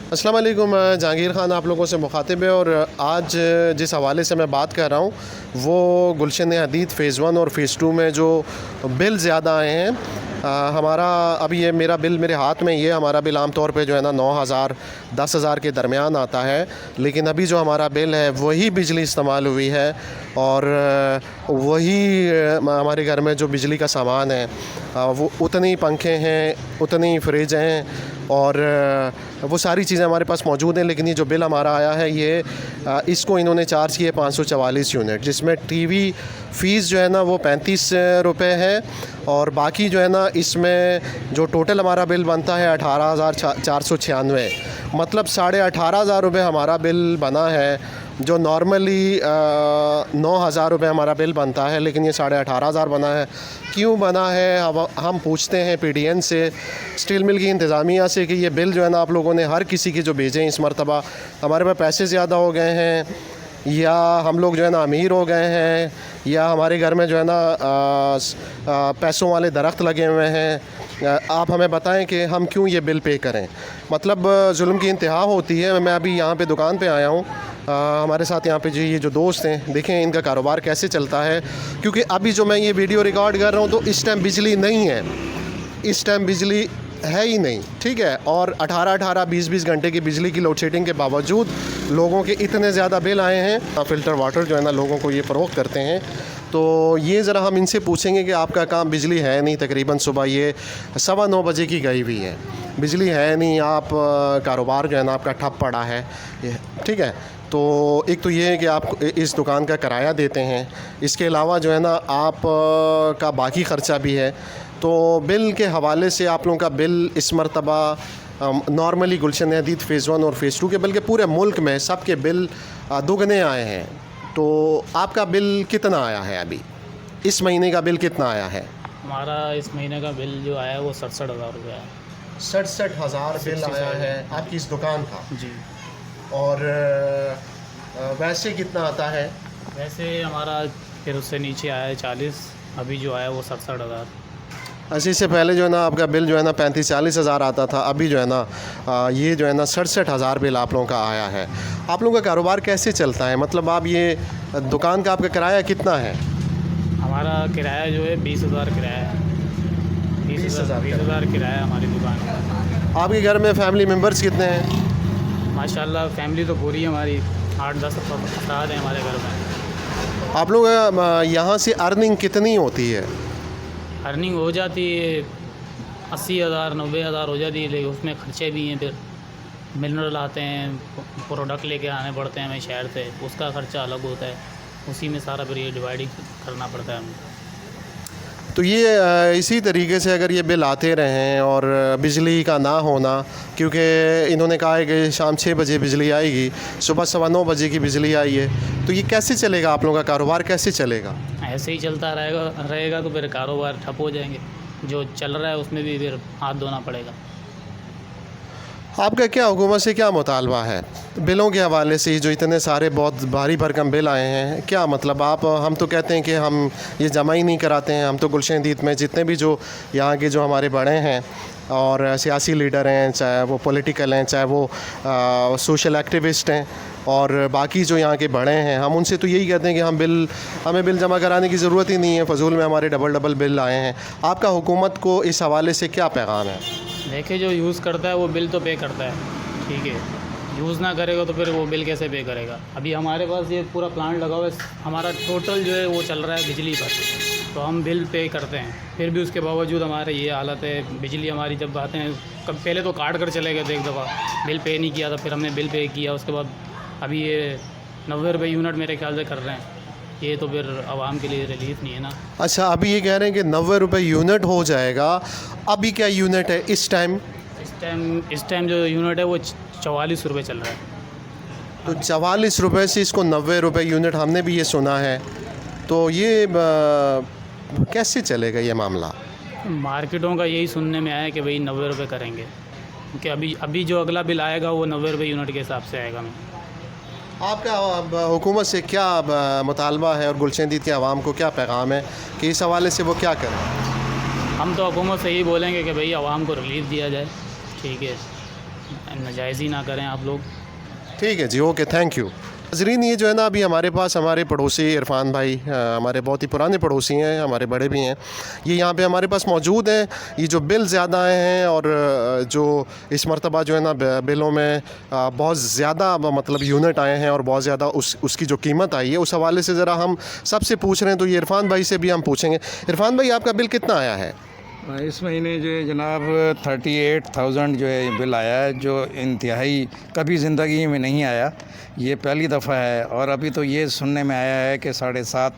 अस्सलाम वालेकुम। जहांगीर ख़ान आप लोगों से मुखातिब है और आज जिस हवाले से मैं बात कर रहा हूँ वो गुलशन हदीद फ़ेज़ 1 और फ़ेज़ 2 में जो बिल ज़्यादा आए हैं। हमारा अभी ये मेरा बिल मेरे हाथ में, ये हमारा बिल आम तौर पे जो है ना 9,000 10,000 के दरमियान आता है, लेकिन अभी जो हमारा बिल है वही बिजली इस्तेमाल हुई है और वही हमारे घर में जो बिजली का सामान है वो उतनी पंखे हैं, उतनी फ्रिज हैं और वो सारी चीज़ें हमारे पास मौजूद हैं। लेकिन ये जो बिल हमारा आया है ये इसको इन्होंने चार्ज किए 544 यूनिट, जिसमें टीवी फ़ीस जो है ना वो 35 रुपये है और बाकी जो है ना इसमें जो टोटल हमारा बिल बनता है 18,496, मतलब 18,500 रुपये हमारा बिल बना है। जो नॉर्मली 9,000 रुपये हमारा बिल बनता है, लेकिन ये 18,500 बना है। क्यों बना है हम पूछते हैं PDN से, स्टील मिल की इंतज़ामिया से, कि ये बिल जो है ना आप लोगों ने हर किसी के जो भेजे हैं इस मरतबा, हमारे पास पैसे ज़्यादा हो गए हैं या हम लोग जो है ना अमीर हो गए हैं या हमारे घर में जो है ना पैसों वाले दरख्त लगे हुए हैं। आप हमें बताएं कि हम क्यों ये बिल पे करें। मतलब जुल्म की इंतहा होती है। मैं अभी यहाँ पे दुकान पे आया हूँ, हमारे साथ यहाँ पे जो ये जो दोस्त हैं, देखें इनका कारोबार कैसे चलता है। क्योंकि अभी जो मैं ये वीडियो रिकॉर्ड कर रहा हूँ तो इस टाइम बिजली नहीं है, इस टाइम बिजली है ही नहीं, ठीक है। और 18-18 20-20 घंटे की बिजली की लोड शेडिंग के बावजूद लोगों के इतने ज़्यादा बिल आए हैं। फ़िल्टर वाटर जो है ना लोगों को ये फ़रोख्त करते हैं, तो ये ज़रा हम इनसे पूछेंगे कि आपका काम, बिजली है नहीं, तकरीबन सुबह ये 9:15 बजे की गई हुई है, बिजली है नहीं, आप कारोबार जो है ना आपका ठप पड़ा है, ठीक है। तो एक तो ये है कि आप इस दुकान का किराया देते हैं, इसके अलावा जो है ना आप का बाकी ख़र्चा भी है। तो बिल के हवाले से आप लोगों का बिल इस मरतबा नॉर्मली गुलशन हदीद फ़ेज़ 1 और फ़ेज़ 2 के, बल्कि पूरे मुल्क में सब के बिल दुगने आए हैं। तो आपका बिल कितना आया है अभी, इस महीने का बिल कितना आया है? हमारा इस महीने का बिल जो आया है वो 67,000 रुपये है। 67,000 बिल आया है आपकी इस दुकान का जी। और वैसे कितना आता है? वैसे हमारा फिर उससे नीचे आया है 40, अभी जो आया वो 67,000। अच्छा, इससे पहले जो है ना आपका बिल जो है ना 35-40 हज़ार आता था, अभी जो है ना ये जो है ना 67,000 बिल आप लोगों का आया है। आप लोगों का कारोबार कैसे चलता है? मतलब आप ये दुकान का आपका किराया कितना है? हमारा किराया जो है 20,000 किराया है। 20,000 किराया है हमारी दुकान का। आपके घर में फैमिली मेम्बर्स कितने हैं? माशाल्लाह फैमिली तो पूरी है हमारी, 8-10 अफराद हैं हमारे घर में। आप लोग यहाँ से अर्निंग कितनी होती है? अर्निंग हो जाती है 80,000 90,000 हो जाती है, लेकिन उसमें ख़र्चे भी हैं। फिर मिनरल आते हैं, प्रोडक्ट लेके आने पड़ते हैं हमें शहर से, उसका ख़र्चा अलग होता है, उसी में सारा फिर ये डिवाइडिंग करना पड़ता है हमें। तो ये इसी तरीके से अगर ये बिल आते रहें और बिजली का ना होना, क्योंकि इन्होंने कहा है कि शाम 6 बजे बिजली आएगी, सुबह 9:15 बजे की बिजली आई है, तो ये कैसे चलेगा? आप लोगों का कारोबार कैसे चलेगा? ऐसे ही चलता रहेगा तो फिर कारोबार ठप हो जाएंगे। जो चल रहा है उसमें भी फिर हाथ धोना पड़ेगा। आपका क्या हुकूमत से क्या मुतालबा है बिलों के हवाले से? जो इतने सारे बहुत भारी भरकम बिल आए हैं, क्या मतलब आप, हम तो कहते हैं कि हम ये जमा ही नहीं कराते हैं। हम तो गुलशन हदीद में जितने भी जो यहाँ के जो हमारे बड़े हैं और सियासी लीडर हैं, चाहे वो पॉलिटिकल हैं, चाहे वो सोशल एक्टिविस्ट हैं और बाकी जो यहाँ के बड़े हैं, हम उनसे तो यही कहते हैं कि हमें बिल जमा कराने की ज़रूरत ही नहीं है, फ़जूल में हमारे डबल बिल आए हैं। आपका हुकूमत को इस हवाले से क्या पैगाम है? देखिए, जो यूज़ करता है वो बिल तो पे करता है, ठीक है। यूज़ ना करेगा तो फिर वो बिल कैसे पे करेगा? अभी हमारे पास ये पूरा प्लांट लगा हुआ है, हमारा टोटल जो है वो चल रहा है बिजली पर, तो हम बिल पे करते हैं। फिर भी उसके बावजूद हमारे ये हालत है। बिजली हमारी जब आते हैं, कब पहले तो काट कर चले गए थे, एक दफ़ा बिल पे नहीं किया था, फिर हमने बिल पे किया। उसके बाद अभी ये 90 रुपये यूनिट मेरे ख्याल से कर रहे हैं। ये तो फिर आवाम के लिए रिलीफ नहीं है ना। अच्छा, अभी ये कह रहे हैं कि 90 रुपये यूनिट हो जाएगा। अभी क्या यूनिट है इस टाइम? इस टाइम जो यूनिट है वो 44 रुपये चल रहा है। तो 44 रुपये से इसको 90 रुपये यूनिट, हमने भी ये सुना है। तो ये कैसे चलेगा ये मामला? मार्केटों का यही सुनने में आया है कि भाई 90 रुपये करेंगे, क्योंकि अभी जो अगला बिल आएगा वो 90 रुपये यूनिट के हिसाब से आएगा। आपका हुकूमत से क्या मुतालबा है और गुलशन हदीद के आवाम को क्या पैगाम है कि इस हवाले से वो क्या करें? हम तो हुकूमत से यही बोलेंगे कि भाई आवाम को रिलीफ दिया जाए, ठीक है। नाजायज़ ही ना करें आप लोग। ठीक है जी, ओके, थैंक यू। नाज़रीन, ये जो है ना अभी हमारे पास हमारे पड़ोसी इरफान भाई, हमारे बहुत ही पुराने पड़ोसी हैं, हमारे बड़े भी हैं, ये यहाँ पे हमारे पास मौजूद हैं। ये जो बिल ज़्यादा आए हैं और जो इस मरतबा जो है ना बिलों में बहुत ज़्यादा मतलब यूनिट आए हैं और बहुत ज़्यादा उसकी जो कीमत आई है, उस हवाले से ज़रा हम सबसे पूछ रहे हैं। तो ये इरफान भाई से भी हम पूछेंगे। इरफान भाई, आपका बिल कितना आया है? इस महीने जो है जनाब 38,000 जो है बिल आया है, जो इंतहाई कभी ज़िंदगी में नहीं आया। ये पहली दफ़ा है। और अभी तो ये सुनने में आया है कि 7.5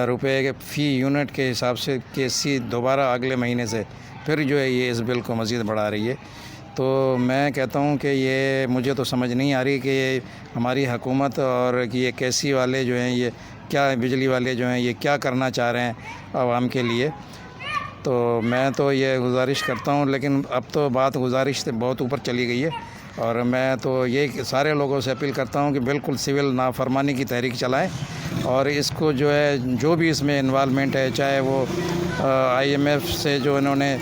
रुपये के फ़ी यूनिट के हिसाब से केसी दोबारा अगले महीने से फिर जो है ये इस बिल को मज़ीद बढ़ा रही है। तो मैं कहता हूँ कि ये मुझे तो समझ नहीं आ रही कि ये हमारी हुकूमत और कि ये केसी वाले जो हैं, ये क्या बिजली वाले जो हैं, ये क्या करना चाह रहे हैं आवाम के लिए। तो मैं तो ये गुजारिश करता हूँ, लेकिन अब तो बात गुजारिश से बहुत ऊपर चली गई है। और मैं तो ये सारे लोगों से अपील करता हूँ कि बिल्कुल सिविल नाफरमानी की तहरीक चलाएं और इसको जो है, जो भी इसमें इन्वॉल्वमेंट है, चाहे वो IMF से जो इन्होंने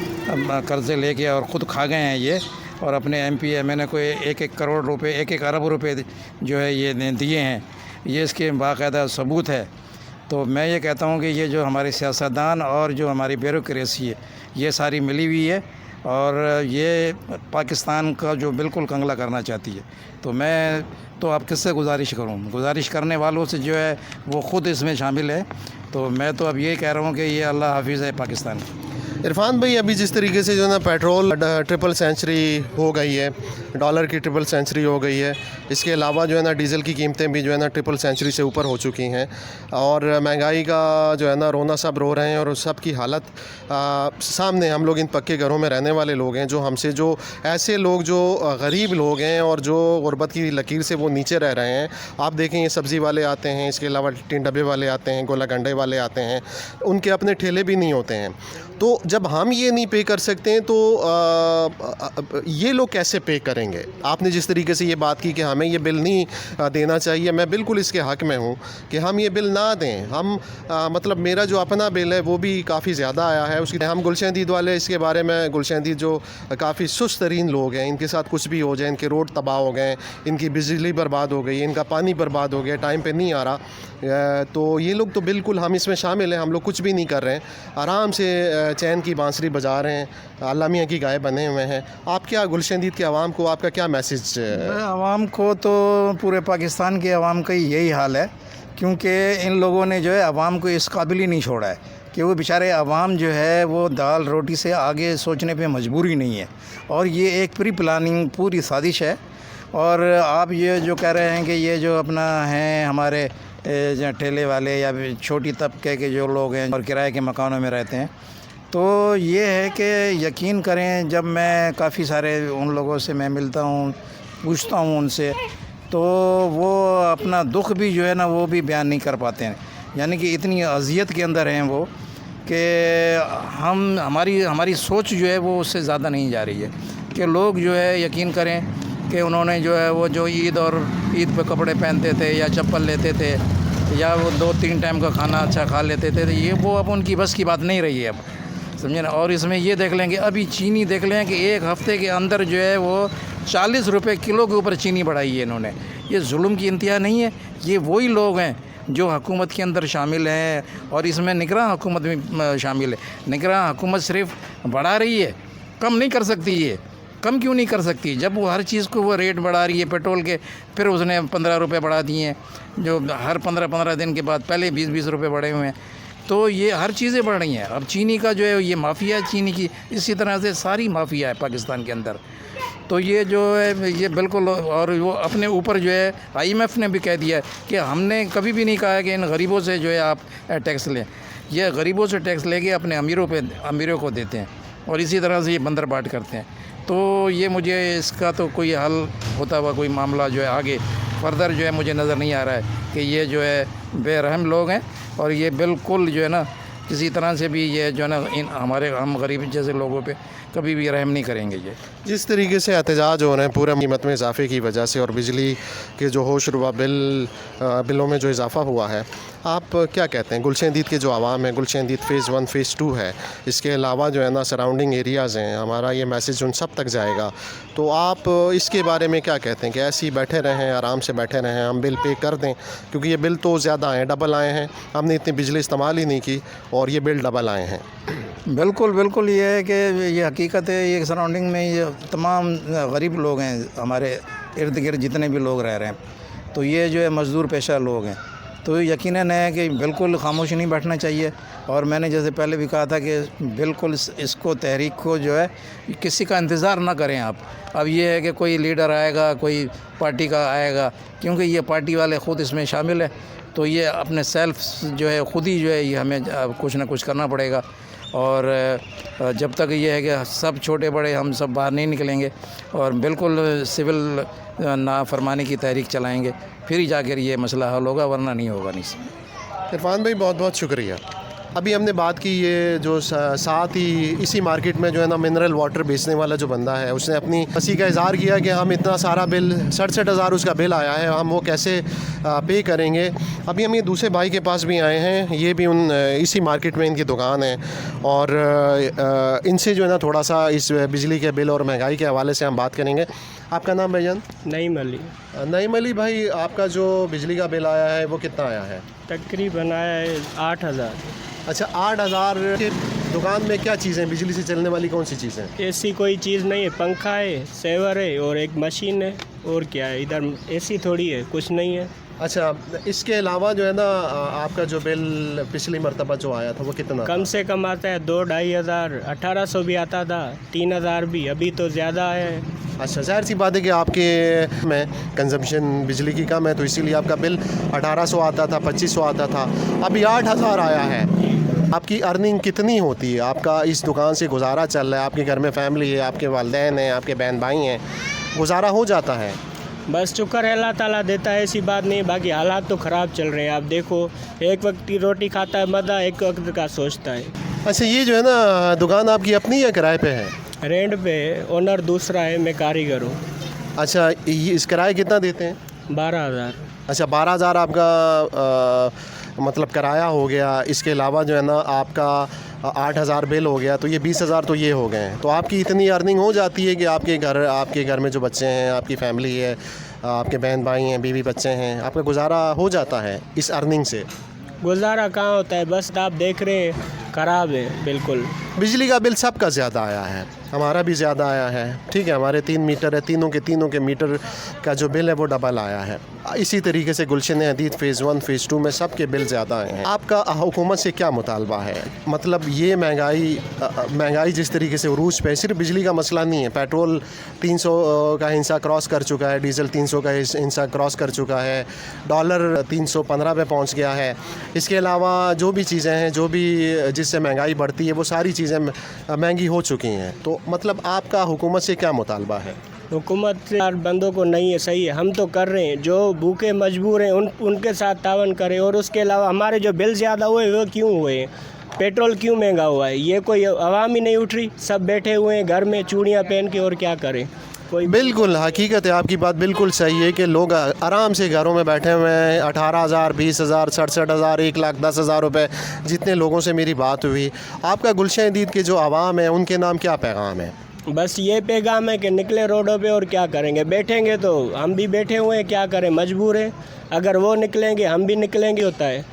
कर्ज़े लेके और ख़ुद खा गए हैं ये, और अपने MP MNA को 1-1 करोड़ रुपए, 1-1 अरब रुपए जो है ये दिए हैं, ये इसके बाकायदा सबूत है। तो मैं ये कहता हूँ कि ये जो हमारे सियासतदान और जो हमारी ब्यूरोक्रेसी है, ये सारी मिली हुई है और ये पाकिस्तान का जो बिल्कुल कंगला करना चाहती है। तो मैं तो आप किससे गुजारिश करूँ? गुजारिश करने वालों से जो है वो ख़ुद इसमें शामिल है। तो मैं तो अब ये कह रहा हूँ कि ये अल्लाह हाफिज़ है पाकिस्तान। इरफान भाई, अभी जिस तरीके से जो है ना पेट्रोल ट्रिपल सेंचुरी हो गई है, डॉलर की ट्रिपल सेंचुरी हो गई है, इसके अलावा जो है ना डीज़ल की कीमतें भी जो है ना ट्रिपल सेंचुरी से ऊपर हो चुकी हैं और महंगाई का जो है ना रोना सब रो रहे हैं और सब की हालत सामने। हम लोग इन पक्के घरों में रहने वाले लोग हैं, जो हमसे जो ऐसे लोग जो गरीब लोग हैं और जो गुर्बत की लकीर से वो नीचे रह रहे हैं। आप देखें, ये सब्ज़ी वाले आते हैं, इसके अलावा टिन डब्बे वाले आते हैं, गोला गंडे वाले आते हैं, उनके अपने ठेले भी नहीं होते हैं। तो जब हम ये नहीं पे कर सकते हैं तो ये लोग कैसे पे करेंगे? आपने जिस तरीके से ये बात की कि हमें ये बिल नहीं देना चाहिए, मैं बिल्कुल इसके हक़ में हूँ कि हम ये बिल ना दें। हम मतलब मेरा जो अपना बिल है वो भी काफ़ी ज़्यादा आया है। उसकी हम गुलशन दीद वाले, इसके बारे में गुलशन दीद जो काफ़ी सुस्त तरीन लोग हैं, इनके साथ कुछ भी हो जाए, इनके रोड तबाह हो गए, इनकी बिजली बर्बाद हो गई, इनका पानी बर्बाद हो गया, टाइम पे नहीं आ रहा। तो ये लोग तो बिल्कुल हम इसमें शामिल हैं। हम लोग कुछ भी नहीं कर रहे हैं, आराम से चैन की बांसुरी बजा रहे हैं, अल्लाह मियां की गाय बने हुए हैं। आप क्या गुलशन दीद के आवाम को आपका क्या मैसेज? आवाम को तो पूरे पाकिस्तान के आवाम का यही हाल है, क्योंकि इन लोगों ने जो है आवाम को इस काबिल ही नहीं छोड़ा है कि वो बेचारे आवाम जो है वो दाल रोटी से आगे सोचने पे मजबूर ही नहीं है। और ये एक प्री प्लानिंग पूरी साजिश है। और आप ये जो कह रहे हैं कि ये जो अपना हैं हमारे ठेले वाले या छोटी तबके के जो लोग हैं और किराए के मकानों में रहते हैं, तो ये है कि यकीन करें, जब मैं काफ़ी सारे उन लोगों से मैं मिलता हूँ, पूछता हूँ उनसे, तो वो अपना दुख भी जो है ना वो भी बयान नहीं कर पाते हैं। यानी कि इतनी अज़ियत के अंदर हैं वो कि हमारी सोच जो है वो उससे ज़्यादा नहीं जा रही है। कि लोग जो है यकीन करें कि उन्होंने जो है वो जो ईद पे कपड़े पहनते थे या चप्पल लेते थे या वो 2-3 टाइम का खाना अच्छा खा लेते थे, तो ये वो अब उनकी बस की बात नहीं रही है अब, समझे ना। और इसमें ये देख लेंगे, अभी चीनी देख लें कि एक हफ़्ते के अंदर जो है वो 40 रुपये किलो के ऊपर चीनी बढ़ाई है इन्होंने। ये जुल्म की इंतहा नहीं है? ये वही लोग हैं जो हुकूमत के अंदर शामिल हैं और इसमें निगरान हुकूमत भी शामिल है। निगरान हुकूमत सिर्फ बढ़ा रही है, कम नहीं कर सकती। ये कम क्यों नहीं कर सकती जब वो हर चीज़ को वो रेट बढ़ा रही है? पेट्रोल के फिर उसने 15 रुपये बढ़ा दिए हैं, जो हर 15-15 दिन के बाद, पहले 20-20 रुपये बढ़े हुए हैं। तो ये हर चीज़ें बढ़ रही हैं। अब चीनी का जो है ये माफिया है चीनी की, इसी तरह से सारी माफिया है पाकिस्तान के अंदर। तो ये जो है ये बिल्कुल, और वो अपने ऊपर जो है IMF ने भी कह दिया है कि हमने कभी भी नहीं कहा है कि इन गरीबों से जो है आप टैक्स लें। ये गरीबों से टैक्स लेके अपने अमीरों को देते हैं और इसी तरह से ये बंदर बाट करते हैं। तो ये मुझे इसका तो कोई हल होता हुआ कोई मामला जो है आगे फर्दर जो है मुझे नज़र नहीं आ रहा है कि ये जो है बेरहम लोग हैं और ये बिल्कुल जो है ना किसी तरह से भी ये जो है ना हम गरीब जैसे लोगों पे कभी भी रहम नहीं करेंगे। ये जिस तरीके से एहतजाज हो रहे हैं पूरे कीमत में इजाफे की वजह से और बिजली के जो होशरुबा बिलों में जो इजाफा हुआ है, आप क्या कहते हैं? गुलशन दीद के जो आवाम है, गुलशन दीद फ़ेज़ 1 फ़ेज़ 2 है, इसके अलावा जो है ना सराउंडिंग एरियाज़ हैं, हमारा ये मैसेज उन सब तक जाएगा तो आप इसके बारे में क्या कहते हैं कि ऐसे ही बैठे रहें, आराम से बैठे रहें, हम बिल पे कर दें? क्योंकि ये बिल तो ज़्यादा आए, डबल आए हैं, हमने इतनी बिजली इस्तेमाल ही नहीं की और ये बिल डबल आए हैं। बिल्कुल बिल्कुल, ये है कि ये हकीकत है। ये सराउंडिंग में ये तमाम गरीब लोग हैं, हमारे इर्द गिर्द जितने भी लोग रह रहे हैं, तो ये जो है मज़दूर पेशा लोग हैं। तो यकीनन है कि बिल्कुल खामोश नहीं बैठना चाहिए। और मैंने जैसे पहले भी कहा था कि बिल्कुल इसको तहरीक को जो है किसी का इंतज़ार ना करें आप। अब ये है कि कोई लीडर आएगा, कोई पार्टी का आएगा, क्योंकि ये पार्टी वाले ख़ुद इसमें शामिल है, तो ये अपने सेल्फ जो है ख़ुद ही जो है ये हमें कुछ ना कुछ करना पड़ेगा। और जब तक ये है कि सब छोटे बड़े हम सब बाहर नहीं निकलेंगे और बिल्कुल सिविल नाफरमानी की तहरीक चलाएंगे, फिर ही जाकर ये मसला हल होगा, वरना नहीं होगा। नहीं। इरफान भाई बहुत बहुत शुक्रिया। अभी हमने बात की ये जो साथ ही इसी मार्केट में जो है ना मिनरल वाटर बेचने वाला जो बंदा है, उसने अपनी हंसी का इज़हार किया कि हम इतना सारा बिल 67,000 उसका बिल आया है, हम वो कैसे पे करेंगे। अभी हम ये दूसरे भाई के पास भी आए हैं, ये भी इसी मार्केट में इनकी दुकान है और इनसे जो है ना थोड़ा सा इस बिजली के बिल और महंगाई के हवाले से हम बात करेंगे। आपका नाम भाईजान? नईम अली। नईम अली भाई, आपका जो बिजली का बिल आया है वो कितना आया है? तकरीबन आया है 8,000। अच्छा, 8,000 के दुकान में क्या चीज़ें, बिजली से चलने वाली कौन सी चीज़ें? एसी कोई चीज़ नहीं है, पंखा है, सेवर है और एक मशीन है, और क्या है, इधर एसी थोड़ी है, कुछ नहीं है। अच्छा, इसके अलावा जो है ना आपका जो बिल पिछली मरतबा जो आया था वो कितना? कम से कम आता है 2-2.5 हज़ार, 1,800 भी आता था, 3,000 भी, अभी तो ज़्यादा है। अच्छा, ज़ाहिर सी बात है कि आपके में कंजम्पशन बिजली की कम है, तो इसीलिए आपका बिल 1,800 आता था, 2,500 आता था, अभी 8,000 आया है। आपकी अर्निंग कितनी होती है? आपका इस दुकान से गुजारा चल रहा है, आपके घर में फैमिली है, आपके वालिदैन हैं, आपके बहन भाई हैं, गुजारा हो जाता है? बस शुक्र है, अल्लाह ताला देता है, ऐसी बात नहीं। बाकी हालात तो ख़राब चल रहे हैं। आप देखो, एक वक्त की रोटी खाता है मदा, एक वक्त का सोचता है। अच्छा, ये जो है ना दुकान आपकी अपनी या किराए पे है? रेंट पे, ओनर दूसरा है, मैं कारीगर हूँ। अच्छा, इस किराया कितना देते हैं? 12,000। अच्छा, 12,000 आपका मतलब किराया हो गया। इसके अलावा जो है ना आपका 8,000 बिल हो गया, तो ये 20,000 तो ये हो गए हैं। तो आपकी इतनी अर्निंग हो जाती है कि आपके घर में जो बच्चे हैं, आपकी फैमिली है, आपके बहन भाई हैं, बीवी बच्चे हैं, आपका गुजारा हो जाता है इस अर्निंग से? गुजारा कहाँ होता है, बस आप देख रहे हैं, ख़राब है बिल्कुल। बिजली का बिल सबका ज़्यादा आया है, हमारा भी ज़्यादा आया है। ठीक है, हमारे 3 मीटर है, तीनों के मीटर का जो बिल है वो डबल आया है। इसी तरीके से गुलशन हदीद फ़ेज़ 1 फ़ेज़ 2 में सब के बिल ज़्यादा आए हैं। आपका हुकूमत से क्या मुतालबा है? मतलब ये महंगाई जिस तरीके से उरूज पे, सिर्फ बिजली का मसला नहीं है, पेट्रोल 300 का हिस्सा क्रॉस कर चुका है, डीज़ल 300 का हिस्सा क्रॉस कर चुका है, डॉलर 315 पे पहुँच गया है। इसके अलावा जो भी चीज़ें हैं, जो भी जिससे महंगाई बढ़ती है, वो सारी चीज़ें महंगी हो चुकी हैं। तो मतलब आपका हुकूमत से क्या मुतालबा है? हुकूमत से यार बंदों को नहीं है, सही है, हम तो कर रहे हैं, जो भूखे मजबूर हैं उनके साथ तावन करें। और उसके अलावा हमारे जो बिल ज़्यादा हुए वो क्यों हुए हैं, पेट्रोल क्यों महंगा हुआ है, ये कोई आवाम ही नहीं उठ रही, सब बैठे हुए हैं घर में चूड़ियाँ पहन के, और क्या करें कोई। बिल्कुल हकीकत है, आपकी बात बिल्कुल सही है कि लोग आराम से घरों में बैठे हुए हैं। 18,000, 20,000, 67,000, 1,10,000 रुपये, जितने लोगों से मेरी बात हुई। आपका गुलशन हदीद के जो आवाम है उनके नाम क्या पैगाम है? बस ये पैगाम है कि निकले रोडों पे, और क्या करेंगे, बैठेंगे तो हम भी बैठे हुए हैं, क्या करें, मजबूर हैं। अगर वो निकलेंगे हम भी निकलेंगे, होता है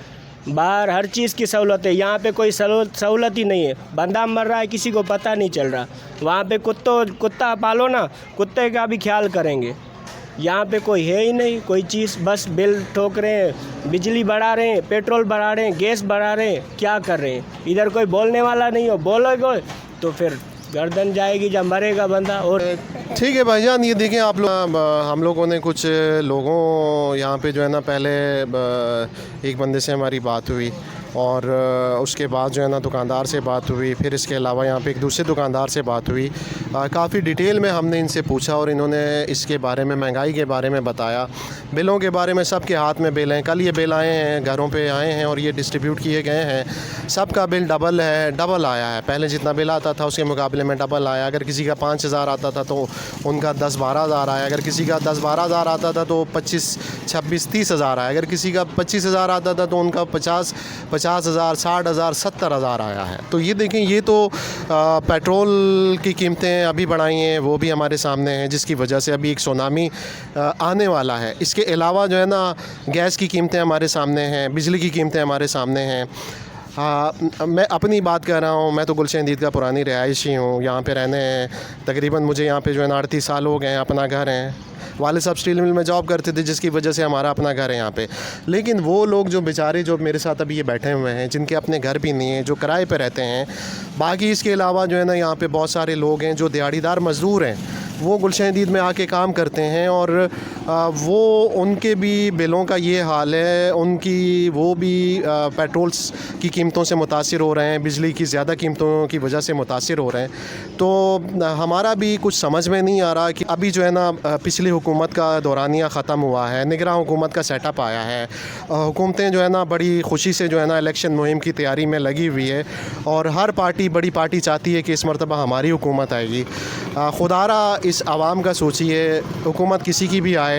बाहर हर चीज़ की सहूलत है, यहाँ पे कोई सहूलत ही नहीं है। बंदा मर रहा है, किसी को पता नहीं चल रहा। वहाँ पे कुत्ता पालो ना, कुत्ते का भी ख्याल करेंगे। यहाँ पे कोई है ही नहीं कोई चीज़, बस बिल ठोक रहे हैं, बिजली बढ़ा रहे हैं, पेट्रोल बढ़ा रहे हैं, गैस बढ़ा रहे हैं, क्या कर रहे हैं। इधर कोई बोलने वाला नहीं हो, बोलोगे तो फिर गर्दन जाएगी जब मरेगा बंदा। और ठीक है भाईजान, ये देखें आप लोग, हम लोगों ने कुछ लोगों यहाँ पे जो है ना, पहले एक बंदे से हमारी बात हुई और उसके बाद जो है ना दुकानदार से बात हुई, फिर इसके अलावा यहाँ पे एक दूसरे दुकानदार से बात हुई। काफ़ी डिटेल में हमने इनसे पूछा और इन्होंने इसके बारे में, महंगाई के बारे में बताया, बिलों के बारे में। सबके हाथ में बिल हैं, कल ये बिल आए हैं, घरों पे आए हैं और ये डिस्ट्रीब्यूट किए गए हैं। सबका बिल डबल आया है, पहले जितना बिल आता था उसके मुकाबले में डबल आया। अगर किसी का 5,000 आता था तो उनका 10-12 हज़ार आया, अगर किसी का 10-12 हज़ार आता था तो 25-26-30 हज़ार आया, अगर किसी का 25,000 आता था तो उनका 50 50,000, 60,000, 70,000 आया है। तो ये देखें, ये तो पेट्रोल की कीमतें अभी बढ़ाई हैं, वो भी हमारे सामने हैं, जिसकी वजह से अभी एक सुनामी आने वाला है। इसके अलावा जो है ना, गैस की कीमतें हमारे सामने हैं, बिजली की कीमतें हमारे सामने हैं। हाँ, मैं अपनी बात कर रहा हूँ। मैं तो गुलशन हदीद का पुरानी रिहायशी हूँ, यहाँ पे रहने तकरीबन मुझे यहाँ पे जो है ना 38 साल हो गए हैं। अपना घर है, वाले साहब स्टील मिल में जॉब करते थे, जिसकी वजह से हमारा अपना घर है यहाँ पे। लेकिन वो लोग जो बेचारे जो मेरे साथ अभी ये बैठे हुए हैं, जिनके अपने घर भी नहीं हैं, जो किराए पे रहते हैं, बाकी इसके अलावा जो है ना यहाँ पे बहुत सारे लोग हैं जो दिहाड़ीदार मज़दूर हैं, वो गुलशन हदीद में आके काम करते हैं। और वो उनके भी बिलों का ये हाल है, उनकी वो भी पेट्रोल्स की कीमतों से मुतासिर हो रहे हैं, बिजली की ज़्यादा कीमतों की वजह से मुतासिर हो रहे हैं। तो हमारा भी कुछ समझ में नहीं आ रहा कि अभी जो है ना पिछली हुकूमत का दौरानिया ख़त्म हुआ है, निगरान हुकूमत का सेटअप आया है, हुकूमतें जो है ना बड़ी खुशी से जो है ना इलेक्शन मुहिम की तैयारी में लगी हुई है, और हर पार्टी, बड़ी पार्टी चाहती है कि इस मरतबा हमारी हुकूमत आएगी। खुदारा इस आवाम का सोचिए, हुकूमत किसी की भी आए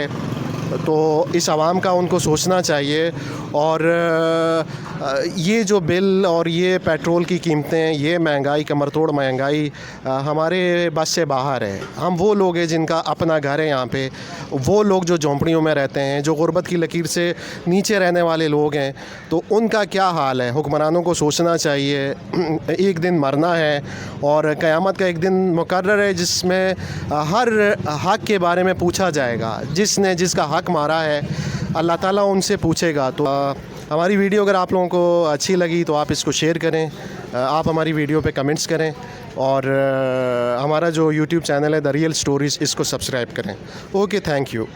तो इस आवाम का उनको सोचना चाहिए। और ये जो बिल और ये पेट्रोल की कीमतें, ये महंगाई, कमर तोड़ महंगाई हमारे बस से बाहर है। हम वो लोग हैं जिनका अपना घर है यहाँ पे, वो लोग जो झोंपड़ियों में रहते हैं, जो गुर्बत की लकीर से नीचे रहने वाले लोग हैं, तो उनका क्या हाल है। हुक्मरानों को सोचना चाहिए। एक दिन मरना है और क़यामत का एक दिन मुकर्रर है, जिसमें हर हक़ के बारे में पूछा जाएगा। जिसने जिसका हक़ मारा है, अल्लाह ताला उनसे पूछेगा। तो हमारी वीडियो अगर आप लोगों को अच्छी लगी तो आप इसको शेयर करें, आप हमारी वीडियो पे कमेंट्स करें, और हमारा जो यूट्यूब चैनल है द रियल स्टोरीज़, इसको सब्सक्राइब करें। Okay, thank you.